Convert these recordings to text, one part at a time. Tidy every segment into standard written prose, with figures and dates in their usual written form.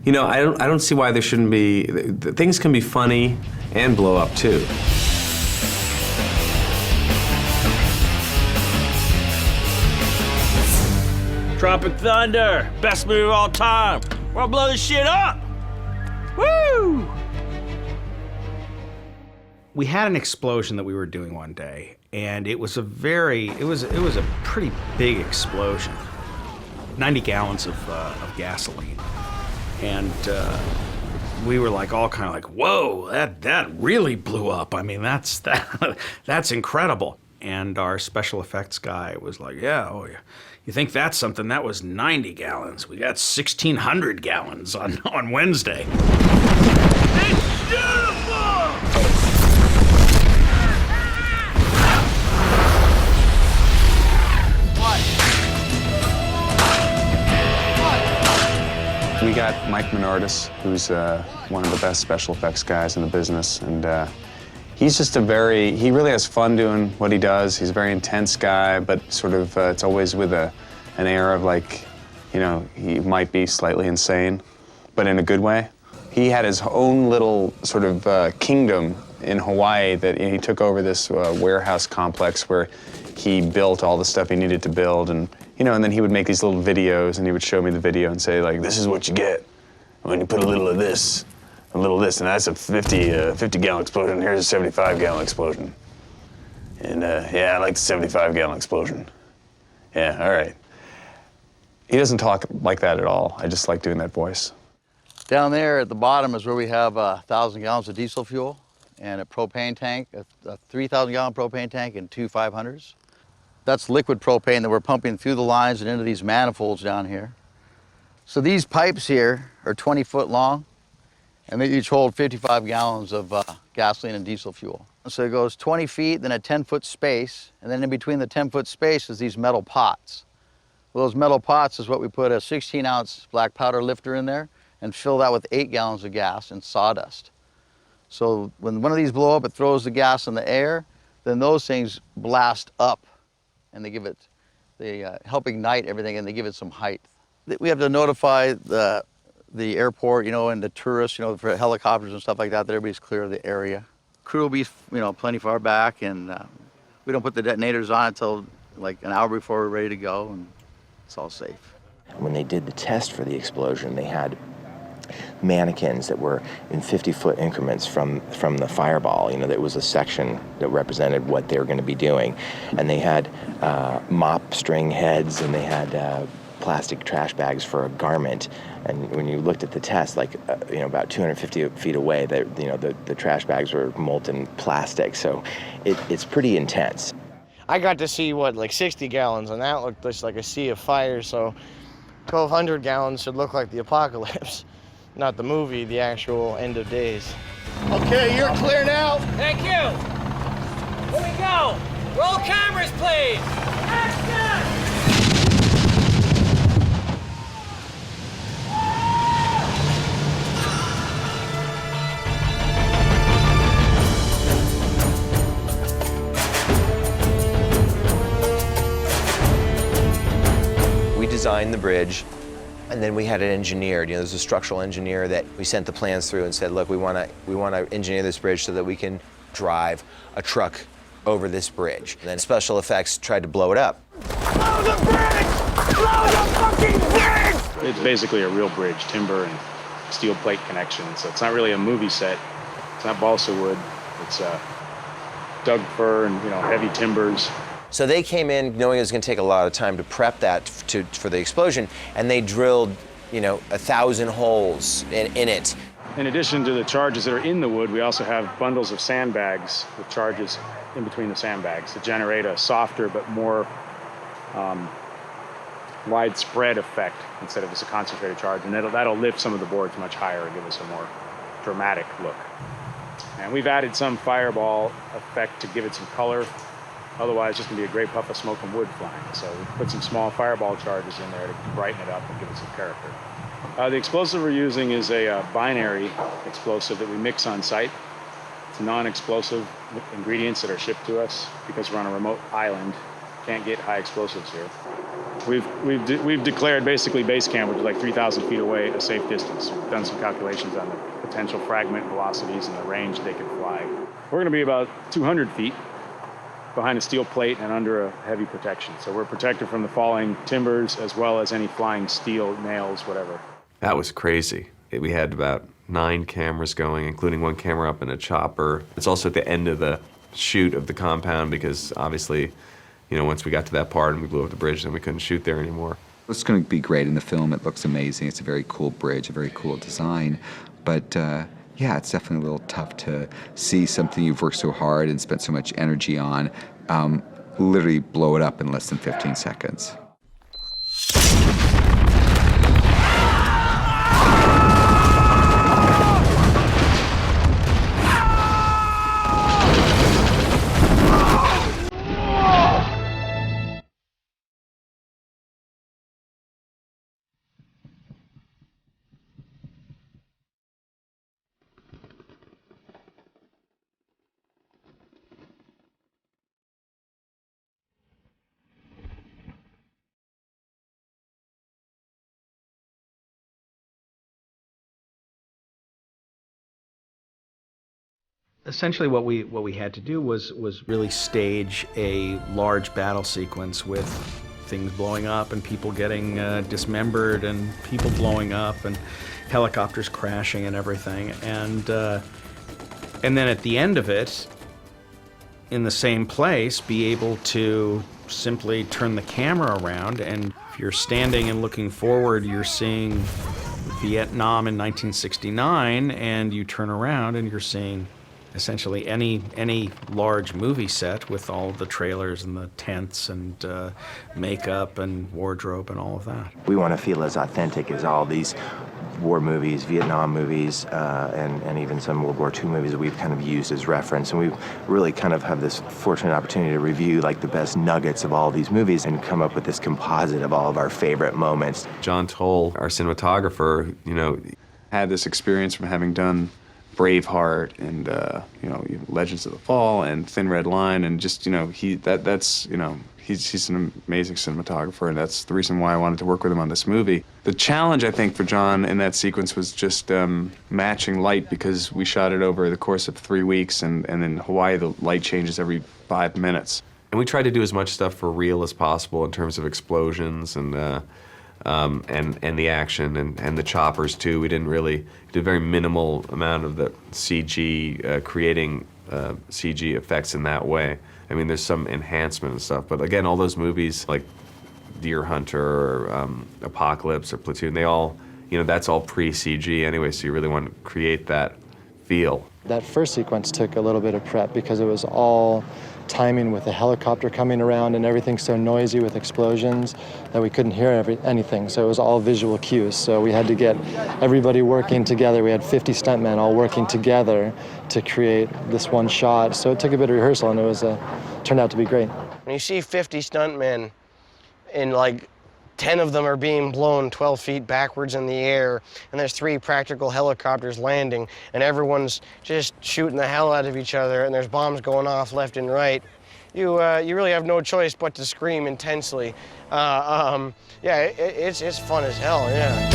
You know, I don't see why there shouldn't be, things can be funny and blow up too. Tropic Thunder, best movie of all time. We're gonna blow this shit up. Woo! We had an explosion that we were doing one day, and it was a pretty big explosion. 90 gallons of gasoline. And we were like all kind of like, whoa, that really blew up. I mean, that's incredible. And our special effects guy was like, yeah, you think that's something? That was 90 gallons. We got 1,600 gallons on Wednesday. It's beautiful! We got Mike Minordis, who's one of the best special effects guys in the business, and he's just he really has fun doing what he does. He's a very intense guy, but sort of, it's always with an air of like, you know, he might be slightly insane, but in a good way. He had his own little sort of kingdom in Hawaii that he took over this warehouse complex where he built all the stuff he needed to build, and you know, and then he would make these little videos, and he would show me the video and say, like, this is what you get when you put a little of this, a little of this, and that's a 50-gallon explosion. Here's a 75-gallon explosion. And yeah, I like the 75-gallon explosion. Yeah, all right. He doesn't talk like that at all. I just like doing that voice. Down there at the bottom is where we have 1,000 gallons of diesel fuel and a propane tank, a 3,000-gallon propane tank and two 500s. That's liquid propane that we're pumping through the lines and into these manifolds down here. So these pipes here are 20 foot long, and they each hold 55 gallons of gasoline and diesel fuel. So it goes 20 feet, then a 10-foot space, and then in between the 10-foot space is these metal pots. Well, those metal pots is what we put a 16-ounce black powder lifter in there and fill that with 8 gallons of gas and sawdust. So when one of these blow up, it throws the gas in the air, then those things blast up, and they help ignite everything, and they give it some height. We have to notify the airport, you know, and the tourists, you know, for helicopters and stuff like that everybody's clear of the area. Crew will be, you know, plenty far back, and we don't put the detonators on until like an hour before we're ready to go, and it's all safe. When they did the test for the explosion, they had mannequins that were in 50-foot increments from the fireball. You know, there was a section that represented what they were going to be doing. And they had mop string heads, and they had plastic trash bags for a garment. And when you looked at the test, like, you know, about 250 feet away, you know, the trash bags were molten plastic. So it's pretty intense. I got to see, like 60 gallons, and that looked just like a sea of fire. So 1,200 gallons should look like the apocalypse. Not the movie, the actual end of days. Okay, you're clear now. Thank you. Here we go. Roll cameras, please. Action! We designed the bridge, and then we had it engineered. You know, there's a structural engineer that we sent the plans through and said, look, we want to engineer this bridge so that we can drive a truck over this bridge. And then special effects tried to blow it up. Blow the bridge! Blow the fucking bridge! It's basically a real bridge, timber and steel plate connection. So it's not really a movie set. It's not balsa wood. It's Doug fir and, you know, heavy timbers. So they came in knowing it was going to take a lot of time to prep that for the explosion, and they drilled, you know, 1,000 holes in it. In addition to the charges that are in the wood, we also have bundles of sandbags with charges in between the sandbags to generate a softer but more widespread effect instead of just a concentrated charge. And that'll lift some of the boards much higher and give us a more dramatic look. And we've added some fireball effect to give it some color. Otherwise, it's just gonna be a great puff of smoke and wood flying. So we put some small fireball charges in there to brighten it up and give it some character. The explosive we're using is a binary explosive that we mix on site. It's non-explosive ingredients that are shipped to us because we're on a remote island. Can't get high explosives here. We've declared basically base camp, which is like 3,000 feet away, a safe distance. We've done some calculations on the potential fragment velocities and the range they could fly. We're going to be about 200 feet behind a steel plate and under a heavy protection. So we're protected from the falling timbers as well as any flying steel, nails, whatever. That was crazy. We had about 9 cameras going, including 1 camera up in a chopper. It's also at the end of the shoot of the compound because obviously, you know, once we got to that part and we blew up the bridge, then we couldn't shoot there anymore. It's going to be great in the film. It looks amazing. It's a very cool bridge, a very cool design. But yeah, it's definitely a little tough to see something you've worked so hard and spent so much energy on literally blow it up in less than 15 seconds. Essentially what we had to do was really stage a large battle sequence with things blowing up and people getting dismembered and people blowing up and helicopters crashing and everything. And then at the end of it, in the same place, be able to simply turn the camera around, and if you're standing and looking forward, you're seeing Vietnam in 1969, and you turn around and you're seeing essentially any large movie set with all the trailers and the tents and makeup and wardrobe and all of that. We want to feel as authentic as all these war movies, Vietnam movies, and even some World War II movies that we've kind of used as reference. And we really kind of have this fortunate opportunity to review like the best nuggets of all these movies and come up with this composite of all of our favorite moments. John Toll, our cinematographer, you know, Had this experience from having done Braveheart and you know, Legends of the Fall and Thin Red Line, and just, you know, that's you know, he's an amazing cinematographer, and that's the reason why I wanted to work with him on this movie. The challenge, I think, for John in that sequence was just matching light, because we shot it over the course of 3 weeks, and in Hawaii the light changes every 5 minutes. And we tried to do as much stuff for real as possible in terms of explosions and the action and the choppers too. We didn't really do a very minimal amount of the CG, creating CG effects in that way. I mean, there's some enhancement and stuff, but again, all those movies like Deer Hunter or Apocalypse or Platoon, they all, you know, that's all pre-CG anyway, so you really want to create that feel. That first sequence took a little bit of prep because it was all timing with a helicopter coming around and everything so noisy with explosions that we couldn't hear anything. So it was all visual cues. So we had to get everybody working together. We had 50 stuntmen all working together to create this one shot. So it took a bit of rehearsal, and it was turned out to be great. When you see 50 stuntmen and like 10 of them are being blown 12 feet backwards in the air, and there's 3 practical helicopters landing, and everyone's just shooting the hell out of each other, and there's bombs going off left and right, you really have no choice but to scream intensely. Yeah, it's fun as hell, yeah.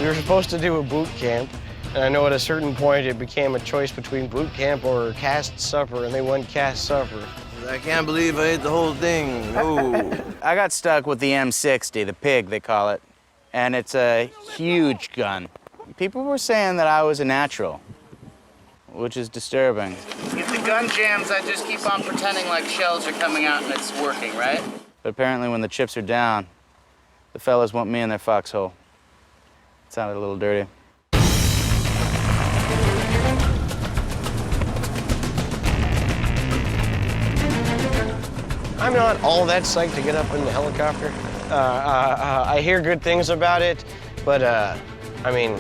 We were supposed to do a boot camp, and I know at a certain point it became a choice between boot camp or cast supper, and they went cast supper. I can't believe I ate the whole thing. Oh. I got stuck with the M60, the pig they call it, and it's a huge gun. People were saying that I was a natural, which is disturbing. If the gun jams, I just keep on pretending like shells are coming out and it's working, right? But apparently when the chips are down, the fellas want me in their foxhole. It sounded a little dirty. I'm not all that psyched to get up in the helicopter. I hear good things about it, but I mean,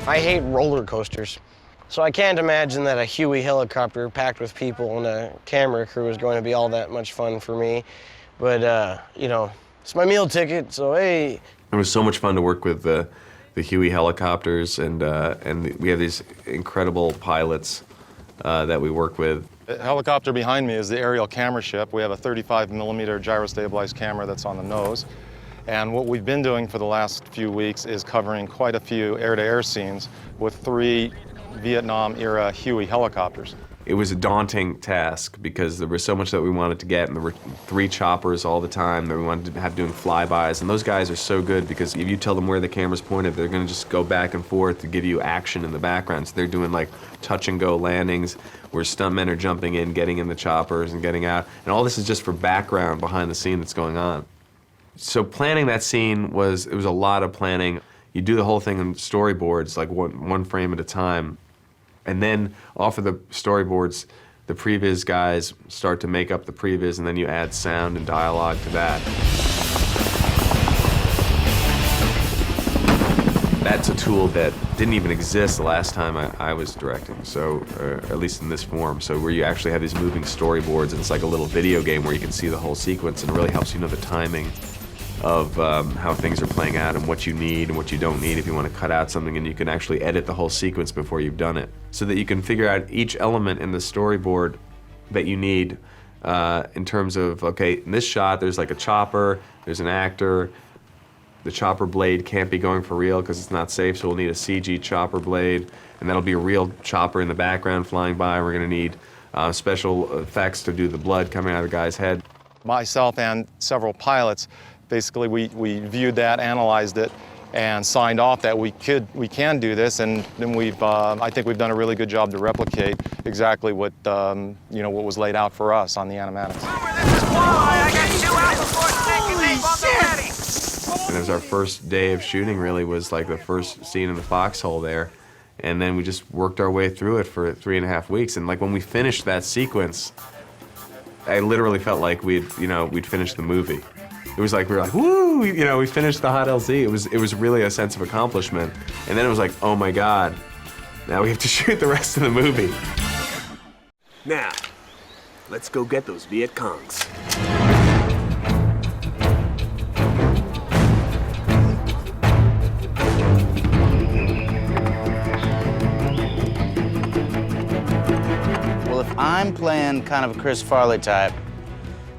I hate roller coasters. So I can't imagine that a Huey helicopter packed with people and a camera crew is going to be all that much fun for me. But, you know, it's my meal ticket, so hey. It was so much fun to work with the Huey helicopters, and we have these incredible pilots that we work with. The helicopter behind me is the aerial camera ship. We have a 35mm gyro-stabilized camera that's on the nose. And what we've been doing for the last few weeks is covering quite a few air-to-air scenes with 3 Vietnam-era Huey helicopters. It was a daunting task because there was so much that we wanted to get, and there were 3 choppers all the time that we wanted to have doing flybys. And those guys are so good because if you tell them where the camera's pointed, they're going to just go back and forth to give you action in the background. So they're doing like touch-and-go landings where stuntmen are jumping in, getting in the choppers and getting out. And all this is just for background behind the scene that's going on. So planning that scene it was a lot of planning. You do the whole thing in storyboards, like one frame at a time. And then off of the storyboards, the previs guys start to make up the previs, and then you add sound and dialogue to that. That's a tool that didn't even exist the last time I was directing, so at least in this form. So where you actually have these moving storyboards, and it's like a little video game where you can see the whole sequence, and it really helps you know the timing of how things are playing out and what you need and what you don't need if you want to cut out something, and you can actually edit the whole sequence before you've done it, so that you can figure out each element in the storyboard that you need in terms of, okay, in this shot there's like a chopper, there's an actor, the chopper blade can't be going for real because it's not safe, so we'll need a CG chopper blade, and that'll be a real chopper in the background flying by. We're going to need special effects to do the blood coming out of the guy's head. Myself and several pilots, basically we viewed that, analyzed it, and signed off that we can do this, and then I think we've done a really good job to replicate exactly what what was laid out for us on the animatics. And it was our first day of shooting, really, was like the first scene in the foxhole there, and then we just worked our way through it for 3.5 weeks, and like when we finished that sequence, I literally felt like we'd finished the movie. It was like we were like, woo, we finished the hot LZ. It was really a sense of accomplishment. And then it was like, oh my God, now we have to shoot the rest of the movie. Now, let's go get those Viet Congs. Well, if I'm playing kind of a Chris Farley type,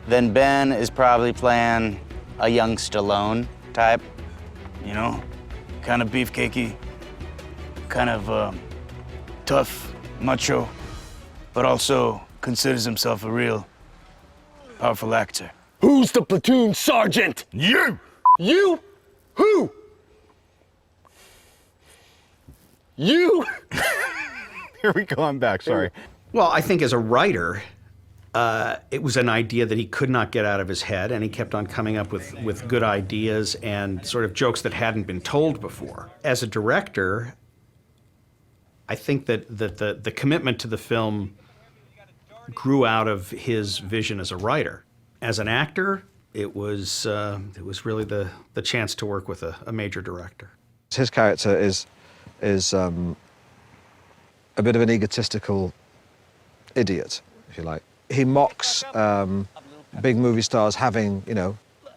then Ben is probably playing a young Stallone type, kind of beefcakey, kind of tough, macho, but also considers himself a real powerful actor. Who's the platoon sergeant? You! You? Who? You? Here we go, I'm back, sorry. Well, I think as a writer, it was an idea that he could not get out of his head, and he kept on coming up with good ideas and sort of jokes that hadn't been told before. As a director, I think that the commitment to the film grew out of his vision as a writer. As an actor, it was really the chance to work with a major director. His character is a bit of an egotistical idiot, if you like. He mocks big movie stars having,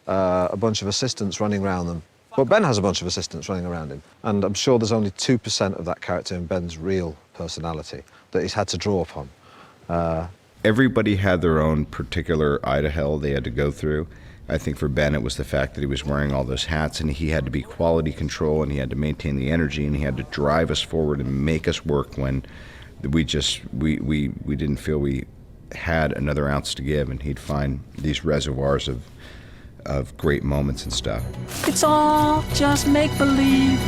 a bunch of assistants running around them. But Ben has a bunch of assistants running around him. And I'm sure there's only 2% of that character in Ben's real personality that he's had to draw upon. Everybody had their own particular eye to hell they had to go through. I think for Ben, it was the fact that he was wearing all those hats, and he had to be quality control, and he had to maintain the energy, and he had to drive us forward and make us work when we didn't feel we had another ounce to give, and he'd find these reservoirs of great moments and stuff. It's all just make-believe.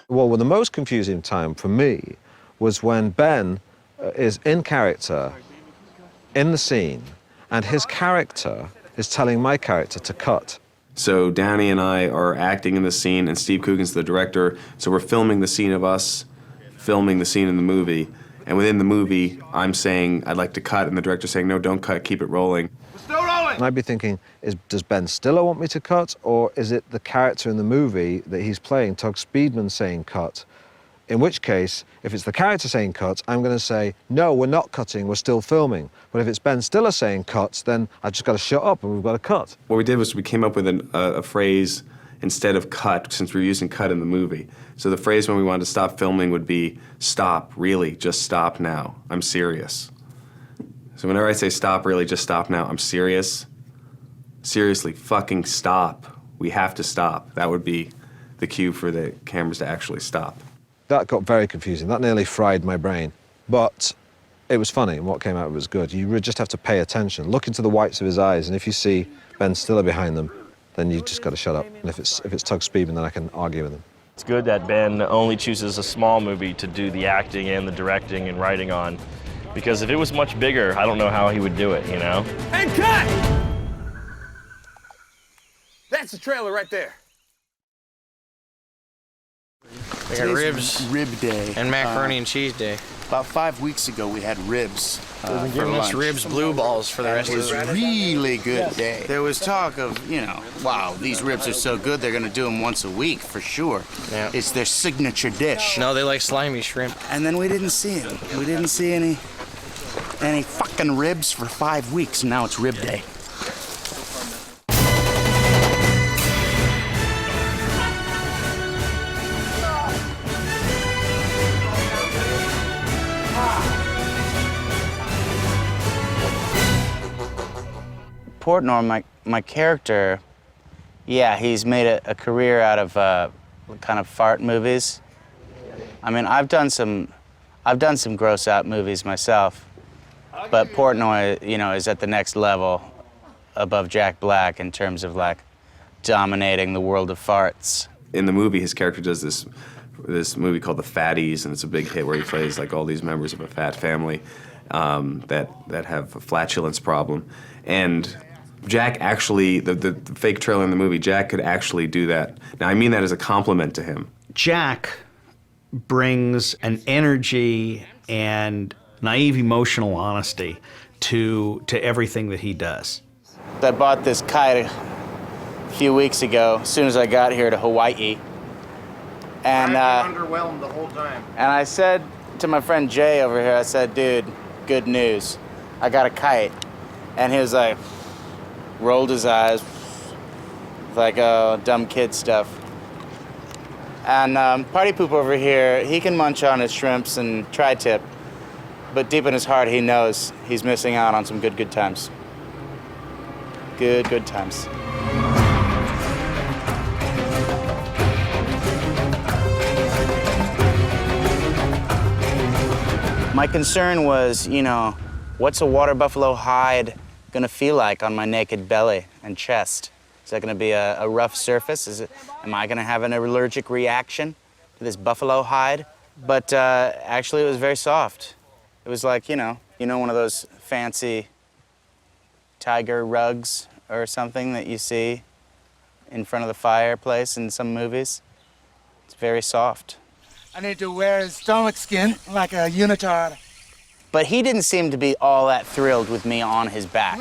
Well, the most confusing time for me was when Ben is in character, in the scene, and his character is telling my character to cut. So Downey and I are acting in the scene, and Steve Coogan's the director, so we're filming the scene of us filming the scene in the movie. And within the movie, I'm saying, I'd like to cut, and the director's saying, no, don't cut, keep it rolling. Still rolling! And I'd be thinking, does Ben Stiller want me to cut, or is it the character in the movie that he's playing, Tug Speedman, saying cut? In which case, if it's the character saying cut, I'm going to say, no, we're not cutting, we're still filming. But if it's Ben Stiller saying cut, then I've just got to shut up and we've got to cut. What we did was we came up with a phrase instead of cut, since we were using cut in the movie. So the phrase when we wanted to stop filming would be, stop, really, just stop now, I'm serious. So whenever I say stop, really, just stop now, I'm serious, seriously, fucking stop. We have to stop. That would be the cue for the cameras to actually stop. That got very confusing. That nearly fried my brain. But it was funny, and what came out was good. You just have to pay attention. Look into the whites of his eyes, and if you see Ben Stiller behind them, then you just got to shut up. And if it's Tug Speedman, then I can argue with him. It's good that Ben only chooses a small movie to do the acting and the directing and writing on, because if it was much bigger, I don't know how he would do it, you know? And cut! That's the trailer right there. We got ribs. Rib day. And macaroni and cheese day. About 5 weeks ago, we had ribs. We've been giving us ribs blue balls for the rest of the It was a really good day. There was talk of, you know, wow, these ribs are so good, they're gonna do them once a week for sure. Yeah. It's their signature dish. No, they like slimy shrimp. And then we didn't see it. We didn't see any fucking ribs for 5 weeks, and now it's rib day. Portnoy, my character, yeah, he's made a career out of kind of fart movies. I mean, I've done some gross out movies myself, but Portnoy, you know, is at the next level above Jack Black in terms of like dominating the world of farts. In the movie, his character does this movie called The Fatties, and it's a big hit where he plays like all these members of a fat family that have a flatulence problem. And Jack actually, the fake trailer in the movie, Jack could actually do that. Now, I mean that as a compliment to him. Jack brings an energy and naive emotional honesty to everything that he does. I bought this kite a few weeks ago, as soon as I got here to Hawaii. And underwhelmed the whole time. And I said to my friend Jay over here, I said, dude, good news. I got a kite. And he was like, rolled his eyes, like, oh, dumb kid stuff. And Party Poop over here, he can munch on his shrimps and tri-tip, but deep in his heart, he knows he's missing out on some good times. Good times. My concern was, you know, what's a water buffalo hide gonna feel like on my naked belly and chest? Is that gonna be a rough surface? Am I gonna have an allergic reaction to this buffalo hide? But actually it was very soft. It was like, you know, one of those fancy tiger rugs or something that you see in front of the fireplace in some movies. It's very soft. I need to wear his stomach skin like a unitard. But he didn't seem to be all that thrilled with me on his back,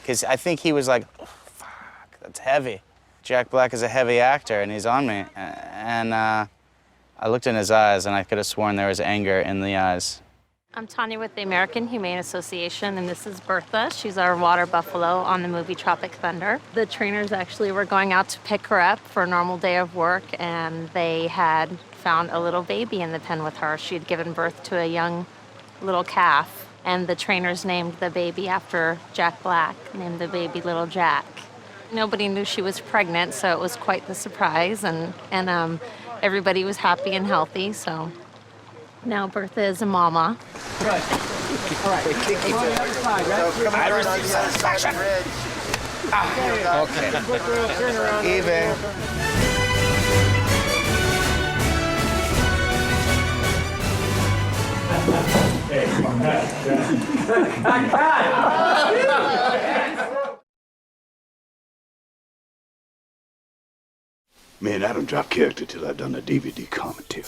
because I think he was like, oh, fuck, that's heavy. Jack Black is a heavy actor, and he's on me. And I looked in his eyes, and I could have sworn there was anger in the eyes. I'm Tanya with the American Humane Association, and this is Bertha. She's our water buffalo on the movie Tropic Thunder. The trainers actually were going out to pick her up for a normal day of work, and they had found a little baby in the pen with her. She had given birth to a young little calf, and the trainers named the baby after Jack Black, named the baby Little Jack. Nobody knew she was pregnant, so it was quite the surprise, and everybody was happy and healthy, so now Bertha is a mama. Good. All right. Come on the other side, right? I received satisfaction. Okay. Turn around. Even. Man, I don't drop character till I've done a DVD commentary.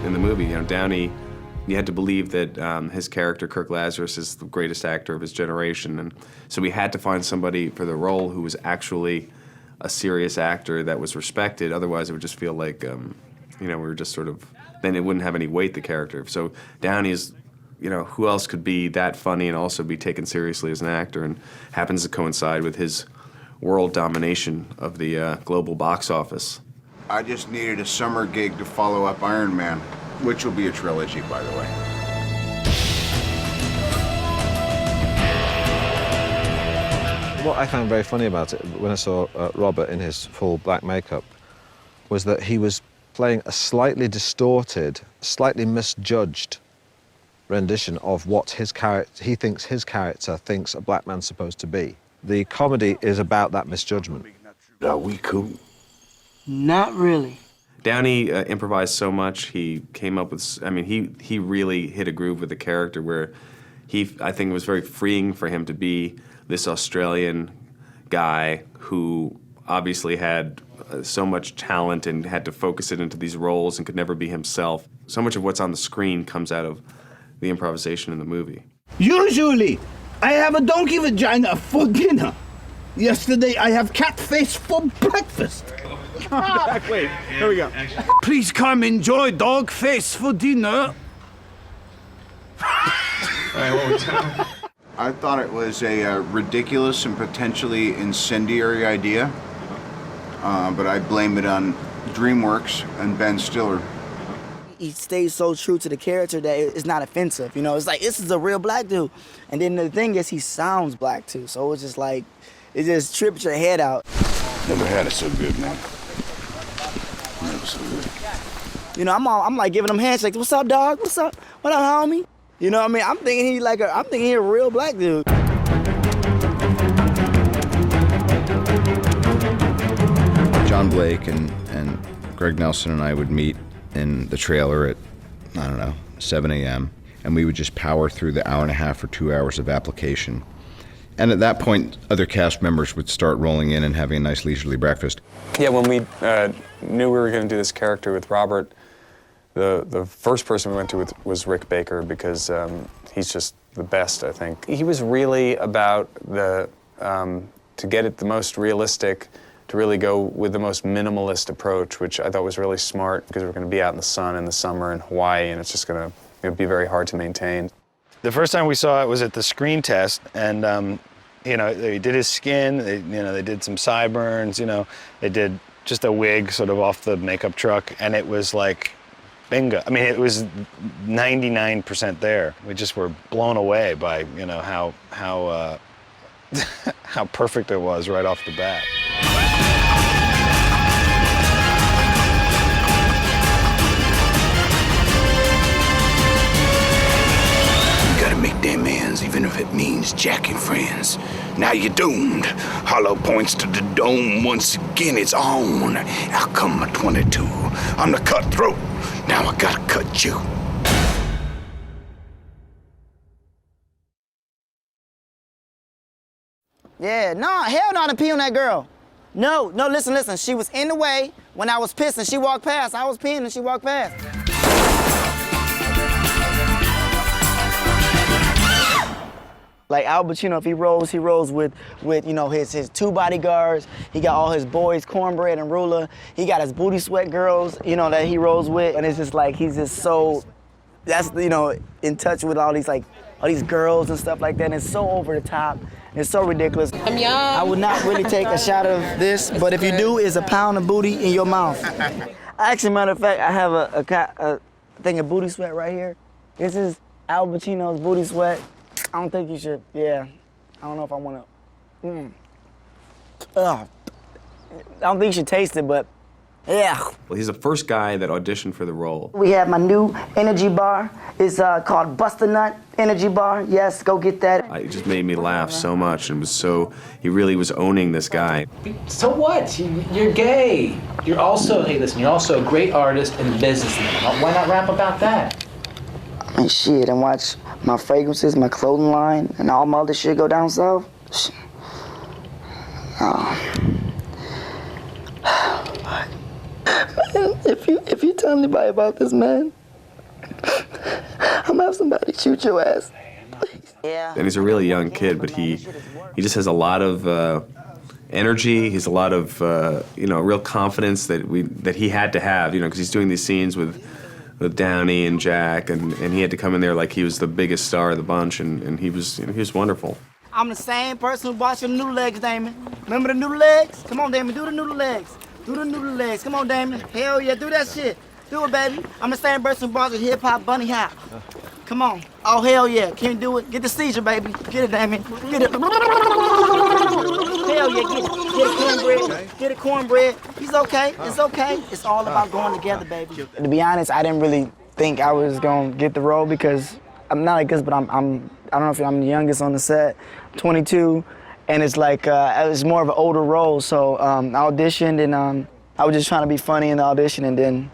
In the movie, you know, Downey You had to believe that his character, Kirk Lazarus, is the greatest actor of his generation, and so we had to find somebody for the role who was actually a serious actor that was respected. Otherwise, it would just feel like, you know, we were just sort of, then it wouldn't have any weight, the character. So Downey's, you know, who else could be that funny and also be taken seriously as an actor, and happens to coincide with his world domination of the global box office. I just needed a summer gig to follow up Iron Man, which will be a trilogy, by the way. What I found very funny about it when I saw Robert in his full black makeup was that he was playing a slightly distorted, slightly misjudged rendition of what he thinks his character thinks a black man's supposed to be. The comedy is about that misjudgment. Are we cool? Not really. Downey improvised so much. He came up with, I mean, he really hit a groove with the character where I think it was very freeing for him to be this Australian guy who obviously had so much talent and had to focus it into these roles and could never be himself. So much of what's on the screen comes out of the improvisation in the movie. Usually, I have a donkey vagina for dinner. Yesterday, I have cat face for breakfast. Wait, here we go. Please come enjoy dog face for dinner. I thought it was a ridiculous and potentially incendiary idea, but I blame it on DreamWorks and Ben Stiller. He stays so true to the character that it's not offensive. You know, it's like, this is a real black dude. And then the thing is, he sounds black too. So it's just like, it just trips your head out. Never had it so good, man. Never so good. You know, I'm like giving him handshakes. What's up, dog? What's up? What up, homie? You know what I mean? I'm thinking he's a real black dude. John Blake and Greg Nelson and I would meet in the trailer at, I don't know, 7 a.m. and we would just power through the hour and a half or 2 hours of application. And at that point, other cast members would start rolling in and having a nice leisurely breakfast. Yeah, when we knew we were going to do this character with Robert, the first person we went to was Rick Baker, because he's just the best, I think. He was really about to get it the most realistic, to really go with the most minimalist approach, which I thought was really smart, because we're going to be out in the sun in the summer in Hawaii, and it's just going to be very hard to maintain. The first time we saw it was at the screen test, and you know, they did his skin, they did some sideburns, you know, they did just a wig sort of off the makeup truck, and it was like, bingo. I mean, it was 99% there. We just were blown away by, you know, how how perfect it was right off the bat. Make them ends, even if it means jacking friends. Now you're doomed. Hollow points to the dome. Once again, it's on. Out come my 22. I'm the cutthroat. Now I gotta cut you. Yeah, no, hell no, to pee on that girl. No, listen. She was in the way when I was pissing. She walked past. I was peeing and she walked past. Like Al Pacino, if he rolls with you know, his two bodyguards. He got all his boys, Cornbread and Ruler. He got his booty sweat girls, you know, that he rolls with. And it's just like, he's just so, that's, you know, in touch with all these girls and stuff like that. And it's so over the top. It's so ridiculous. I'm young. I would not really take a shot of this, but if you do, it's a pound of booty in your mouth. Actually, matter of fact, I have a thing of booty sweat right here. This is Al Pacino's booty sweat. I don't think you should, yeah. I don't know if I want to, I don't think you should taste it, but yeah. Well, he's the first guy that auditioned for the role. We have my new energy bar. It's called Bust a Nut Energy Bar. Yes, go get that. It just made me laugh so much, and he really was owning this guy. So what? You're gay. You're also, hey listen, you're also a great artist and businessman. Why not rap about that? I mean, shit, and watch my fragrances, my clothing line, and all my other shit go down south. Man, if you tell anybody about this, man, I'm gonna have somebody shoot your ass. Yeah. And he's a really young kid, but he just has a lot of energy. He's a lot of real confidence that he had to have, because he's doing these scenes with Downey and Jack, and he had to come in there like he was the biggest star of the bunch, and he was wonderful. I'm the same person who bought your noodle legs, Damon. Remember the noodle legs? Come on, Damon, do the noodle legs. Do the noodle legs. Come on, Damon. Hell yeah, do that shit. Do it, baby. I'm the same person who bought your hip hop bunny hop. Come on. Oh, hell yeah. Can you do it? Get the seizure, baby. Get it, Damon. Get it. Hell yeah, get it. Get it, cornbread. Get it, cornbread. He's okay. It's okay. It's all about going together, baby. To be honest, I didn't really think I was going to get the role because I'm not like this, but I don't know if I'm the youngest on the set, 22, and it's like, it's more of an older role, so I auditioned, and I was just trying to be funny in the audition, and then,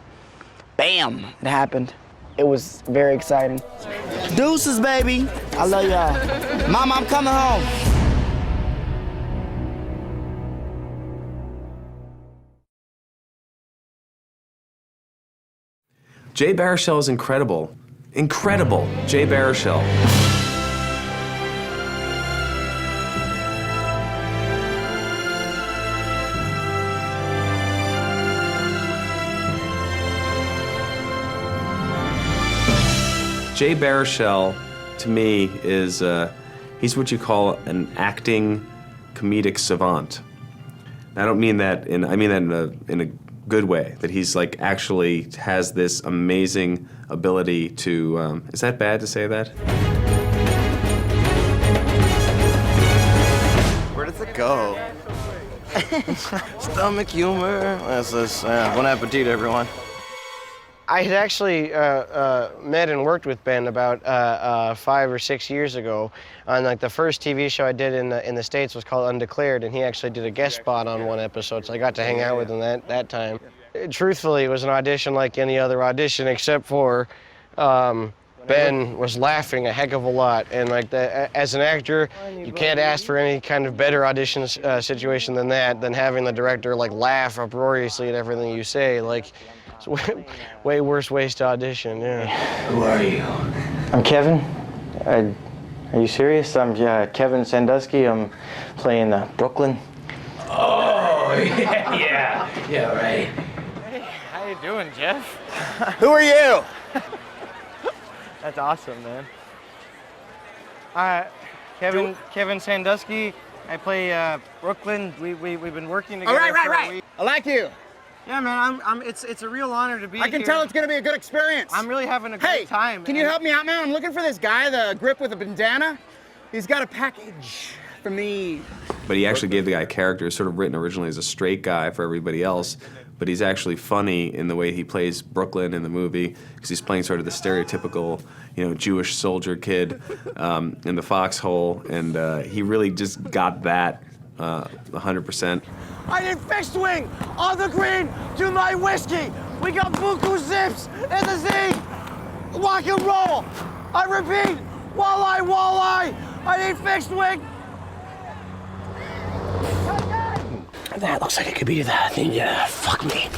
bam, it happened. It was very exciting. Deuces, baby. I love y'all. Mama, I'm coming home. Jay Baruchel is incredible. Incredible, Jay Baruchel. Jay Baruchel, to me, is he's what you call an acting comedic savant. I don't mean that I mean that in a good way, that he's like actually has this amazing ability to, is that bad to say that? Where does it go? Stomach humor. That's this. Bon appetit, everyone. I had actually met and worked with Ben about 5 or 6 years ago on like the first TV show I did in the States was called Undeclared, and he actually did a guest spot on one episode, so I got to hang out with him that time. Truthfully, it was an audition like any other audition, except for Ben was laughing a heck of a lot, and like as an actor, you can't ask for any kind of better audition situation than having the director like laugh uproariously at everything you say. Like, it's way worse ways to audition. Yeah. Who are you? I'm Kevin. Are you serious? I'm Kevin Sandusky. I'm playing Brooklyn. Oh yeah, right. Hey, how you doing, Jeff? Who are you? That's awesome, man. Kevin Sandusky. I play Brooklyn. We've been working together. All right. I like you. Yeah, man. It's a real honor to be here. I can tell it's gonna be a good experience. I'm really having a great time. Can you help me out, man? I'm looking for this guy, the grip with a bandana. He's got a package for me. But he actually gave the guy a character, sort of written originally as a straight guy for everybody else, but he's actually funny in the way he plays Brooklyn in the movie, because he's playing sort of the stereotypical, Jewish soldier kid in the foxhole, and he really just got that 100%. I need fixed wing on the green to my whiskey. We got buku zips in the Z. Rock and roll. I repeat, walleye. I need fixed wing. That looks like it could be that. Yeah, fuck me.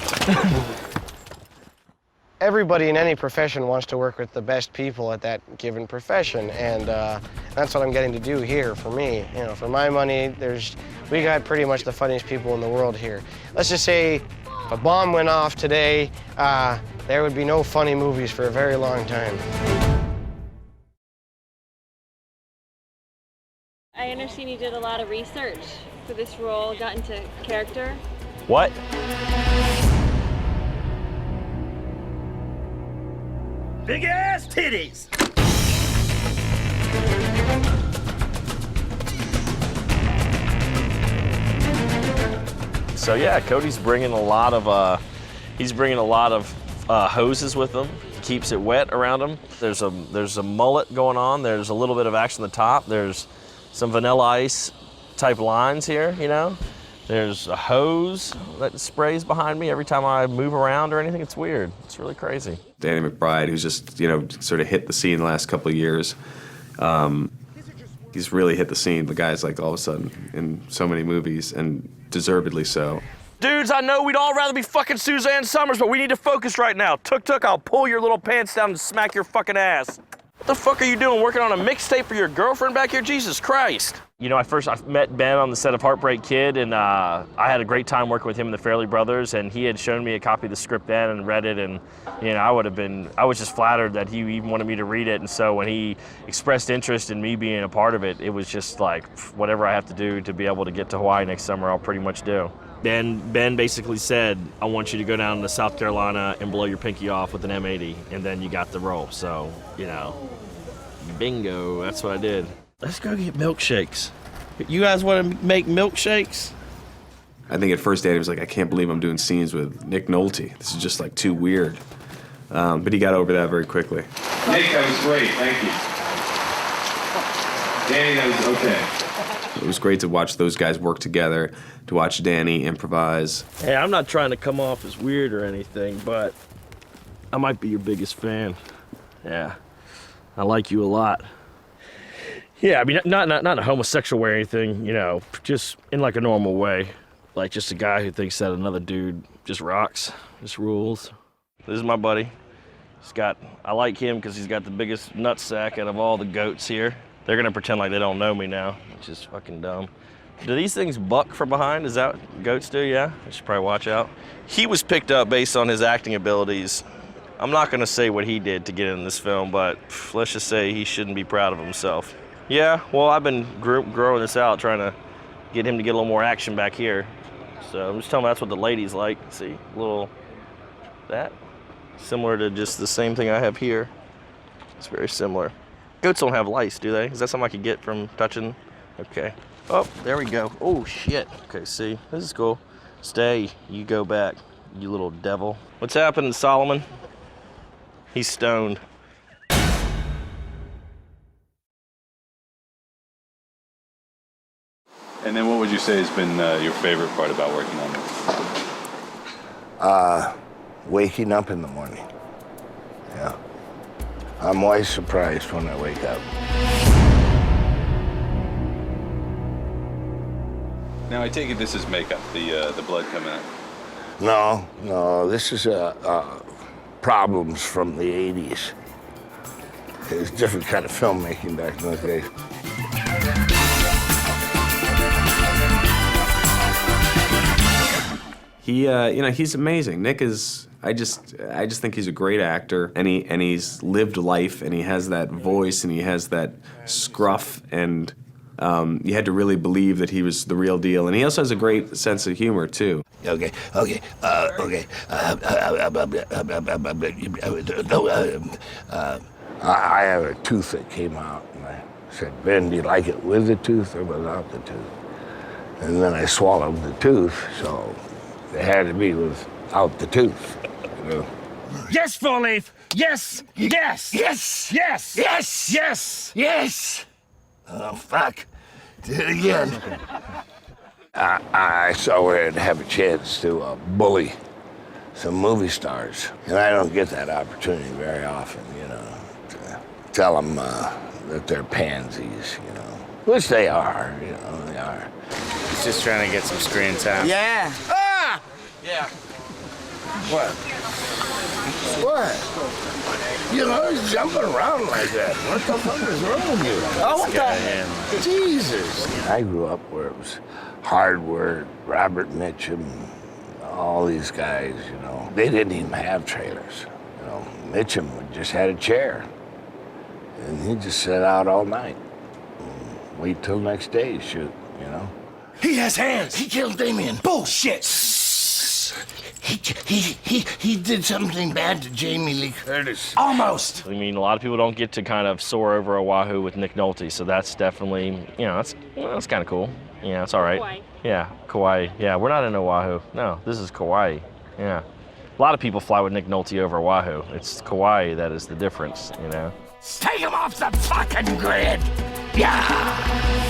Everybody in any profession wants to work with the best people at that given profession, and that's what I'm getting to do here for me. For my money, we got pretty much the funniest people in the world here. Let's just say if a bomb went off today, there would be no funny movies for a very long time. I understand you did a lot of research for this role, got into character. What? Big ass titties! So yeah, Cody's bringing a lot of hoses with him. Keeps it wet around him. There's a mullet going on. There's a little bit of action at the top. There's some Vanilla Ice type lines here, There's a hose that sprays behind me every time I move around or anything. It's weird. It's really crazy. Danny McBride, who's just, sort of hit the scene the last couple of years. He's really hit the scene. The guy's like all of a sudden in so many movies, and deservedly so. Dudes, I know we'd all rather be fucking Suzanne Summers, but we need to focus right now. Tuk, I'll pull your little pants down and smack your fucking ass. What the fuck are you doing working on a mixtape for your girlfriend back here? Jesus Christ. You know, I met Ben on the set of Heartbreak Kid, and I had a great time working with him and the Fairley Brothers, and he had shown me a copy of the script then and read it, and you know, I was just flattered that he even wanted me to read it, and so when he expressed interest in me being a part of it, it was just like, whatever I have to do to be able to get to Hawaii next summer, I'll pretty much do. Ben basically said, I want you to go down to South Carolina and blow your pinky off with an M80, and then you got the role. So, you know, bingo, that's what I did. Let's go get milkshakes. You guys want to make milkshakes? I think at first Danny was like, I can't believe I'm doing scenes with Nick Nolte. This is just like too weird. But he got over that very quickly. Nick, that was great, thank you. Danny, that was okay. It was great to watch those guys work together, to watch Danny improvise. Hey, I'm not trying to come off as weird or anything, but I might be your biggest fan. Yeah, I like you a lot. Yeah, I mean, not a homosexual way or anything, you know, just in like a normal way. Like just a guy who thinks that another dude just rocks, just rules. This is my buddy. I like him because he's got the biggest nutsack out of all the goats here. They're gonna pretend like they don't know me now, which is fucking dumb. Do these things buck from behind? Is that what goats do? Yeah, I should probably watch out. He was picked up based on his acting abilities. I'm not gonna say what he did to get in this film, but let's just say he shouldn't be proud of himself. Yeah, well, I've been growing this out, trying to get him to get a little more action back here. So I'm just telling him that's what the ladies like. See, a little, that. Similar to just the same thing I have here. It's very similar. Goats don't have lice, do they? Is that something I could get from touching? Okay. Oh, there we go. Oh, shit. Okay, see, this is cool. Stay, you go back, you little devil. What's happening, Solomon? He's stoned. And then what would you say has been your favorite part about working on this? Waking up in the morning. Yeah. I'm always surprised when I wake up. Now I take it this is makeup, the blood coming out. No, this is problems from the 80s. It was a different kind of filmmaking back in those days. He, you know, he's amazing. Nick is, I just think he's a great actor, and he's lived life, and he has that voice, and he has that scruff, and you had to really believe that he was the real deal. And he also has a great sense of humor too. Okay. I have a tooth that came out, and I said, Ben, do you like it with the tooth or without the tooth? And then I swallowed the tooth, so it had to be without the tooth, you know. Yes, Four Leaf! Yes! Yes! Yes! Yes! Yes! Yes! Yes! Oh, fuck. Did it again. I saw where I'd have a chance to bully some movie stars. And I don't get that opportunity very often, you know, to tell them that they're pansies, you know. Which they are, you know, they are. He's just trying to get some screen time. Yeah. Ah! Yeah. What? What? You know, he's jumping around like that. What the fuck is wrong with you? Oh, what the? Jesus. I grew up where it was hard work, Robert Mitchum, all these guys, you know. They didn't even have trailers. You know, Mitchum just had a chair. And he just sat out all night. And wait till next day to shoot, you know. He has hands! He killed Damien! Bullshit! He did something bad to Jamie Lee Curtis. Almost! I mean, a lot of people don't get to kind of soar over Oahu with Nick Nolte, so that's definitely, you know, that's kind of cool. Yeah, it's all right. Kauai. Yeah, Kauai. Yeah, we're not in Oahu. No, this is Kauai. Yeah. A lot of people fly with Nick Nolte over Oahu. It's Kauai that is the difference, you know? Take him off the fucking grid! Yeah!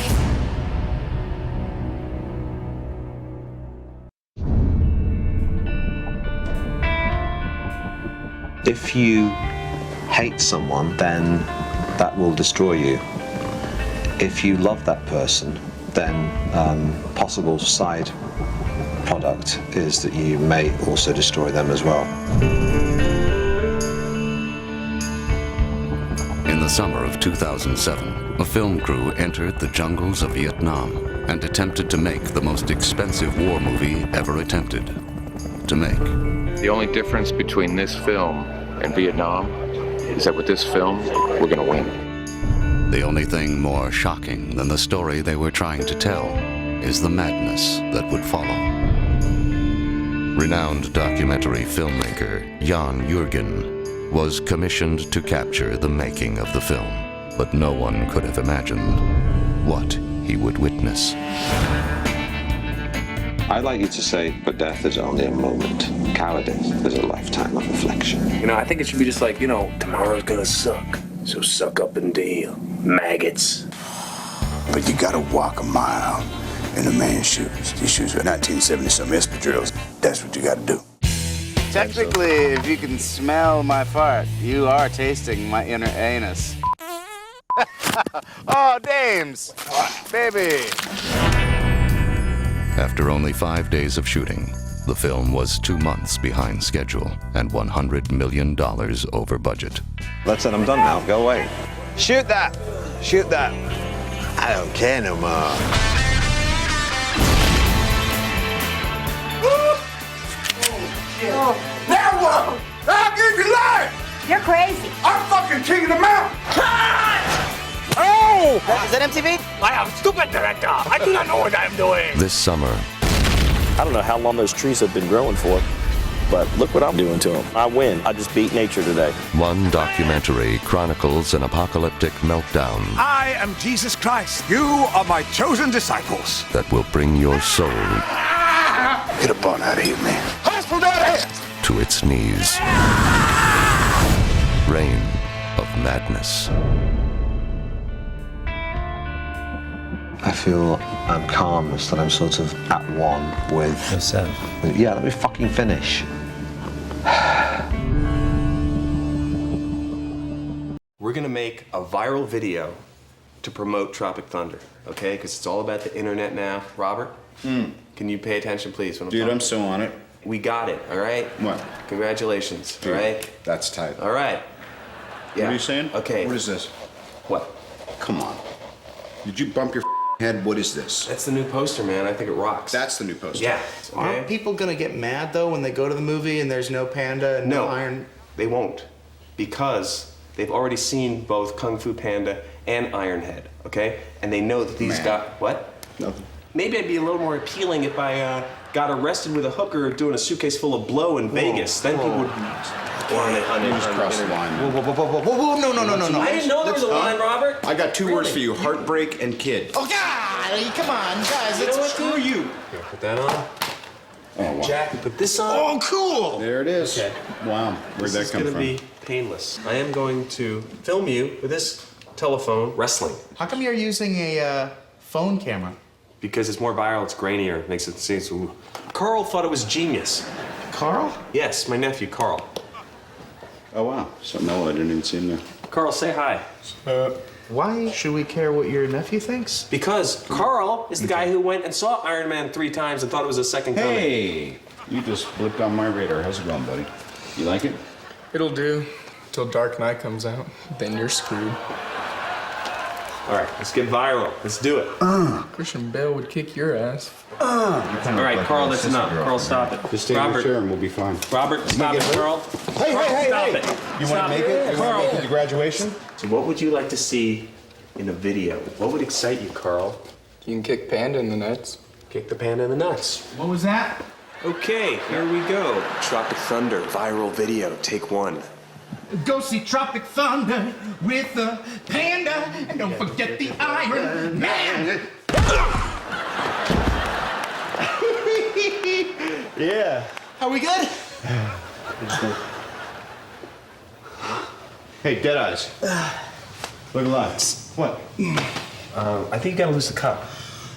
If you hate someone, then that will destroy you. If you love that person, then possible side product is that you may also destroy them as well. In the summer of 2007, a film crew entered the jungles of Vietnam and attempted to make the most expensive war movie ever attempted to make. The only difference between this film and Vietnam is that with this film, we're gonna win. The only thing more shocking than the story they were trying to tell is the madness that would follow. Renowned documentary filmmaker Jan Jürgen was commissioned to capture the making of the film, but no one could have imagined what he would witness. I'd like you to say, but death is only a moment. Cowardice is a lifetime of reflection. You know, I think it should be just like, you know, tomorrow's gonna suck. So suck up and deal. Maggots. But you gotta walk a mile in a man's shoes. These shoes are 1970-something espadrilles. That's what you gotta do. Technically, if you can smell my fart, you are tasting my inner anus. Oh, dames! Baby! After only 5 days of shooting, the film was 2 months behind schedule and $100 million over budget. That's it, I'm done now. Go away. Shoot that! Shoot that! I don't care no more. Now what? I'll give you life! You're crazy. I'm fucking king of the mountain! Oh! Is that MTV? I am stupid director. I do not know what I'm doing. This summer, I don't know how long those trees have been growing for, but look what I'm doing to them. I win. I just beat nature today. one documentary chronicles an apocalyptic meltdown I am Jesus Christ. You are my chosen disciples. that will bring your soul Get up on out of here, man. Hospital down here! to its knees. Reign of Madness. I feel I'm calmness, that I'm sort of at one with yourself. Yeah, let me fucking finish. We're gonna make a viral video to promote Tropic Thunder, okay? Because it's all about the internet now. Robert, can you pay attention, please? When Dude, I'm so on it. We got it, all right? What? Congratulations, Dude, all right? That's tight. All right. What are you saying? Okay. What is this? What? Come on. Did you bump your head? What is this? That's the new poster, man. I think it rocks. That's the new poster. Yeah. Aren't people gonna get mad though when they go to the movie and there's no panda and no iron? They won't, because they've already seen both Kung Fu Panda and Ironhead, okay? And they know that these got what? Nothing. Maybe I'd be a little more appealing if I got arrested with a hooker doing a suitcase full of blow in Vegas. Then people would want it on You just crossed the line. Whoa, no. I didn't know there was a line, Robert. I got two words for you: heartbreak and kid. Oh God! Come on, guys, You know what, screw dude? you. Here, put that on. Oh, wow. Jack, put this on. Oh, cool! There it is. Okay. Wow. Where'd that come from? This is gonna be painless. I am going to film you with this telephone wrestling. How come you're using a phone camera? Because it's more viral, it's grainier, it makes it seem so... Carl thought it was genius. Carl? Yes, my nephew, Carl. Oh, wow. Something else I didn't even see in there. Carl, say hi. Why should we care what your nephew thinks? Because Carl is the guy who went and saw Iron Man 3 times and thought it was a second coming. Hey! You just blipped on my radar. How's it going, buddy? You like it? It'll do till Dark Knight comes out. Then you're screwed. All right, let's get viral. Let's do it. Christian Bale would kick your ass. All right, Carl, that's enough. Carl, stop it. Just stay in your chair and we'll be fine. Robert, stop it, Carl. Hey, Carl, hey, stop hey! it. You Stop want to make it? You want Carl. to make it to graduation? So what would you like to see in a video? What would excite you, Carl? You can kick Panda in the nuts. Kick the panda in the nuts. What was that? Okay, here we go. Tropic Thunder, viral video, take one. Go see Tropic Thunder with the panda, and don't forget the Iron Man. Yeah. Are we good? Hey, dead eyes. Look alive. What? I think you gotta lose the cup.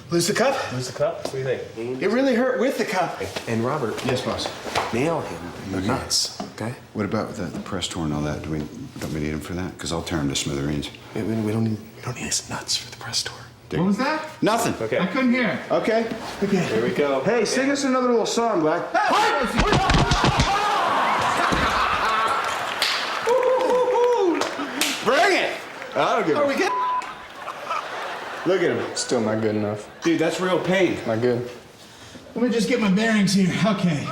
Lose the cup? Lose the cup? What do you think? It really hurt with the cup. And Robert, Yes, boss. nail him in the nuts, okay? What about the press tour and all that? Don't we need him for that? Because I'll tear him to smithereens. We don't need his nuts for the press tour. What was that? Nothing. Okay. I couldn't hear. Okay. Here we go. Hey, sing us another little song, Black. Bring it! I don't give a... Are we good? Look at him. Still not good enough. Dude, that's real pain. Not good. Let me just get my bearings here. Okay.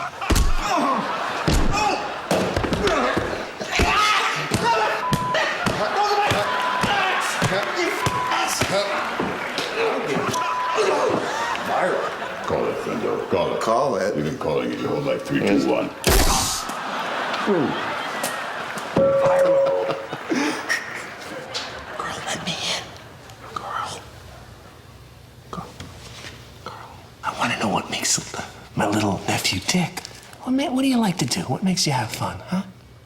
Call it, friendo. Call it. Call it. We've been calling it your whole life. 3, 2, 1. Girl, let me in. Girl. I want to know what makes my little nephew tick. What do you like to do? What makes you have fun, huh?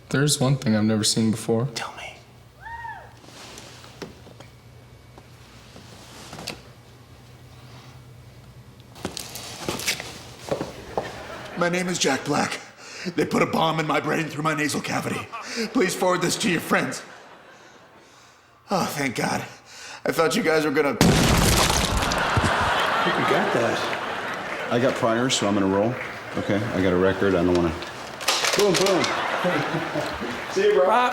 There's one thing I've never seen before. Tell me. My name is Jack Black. They put a bomb in my brain through my nasal cavity. Please forward this to your friends. Oh, thank God. I thought you guys were gonna... I think we got that. I got priors, so I'm gonna roll. Okay, I got a record. I don't wanna... Boom, boom. See you, bro.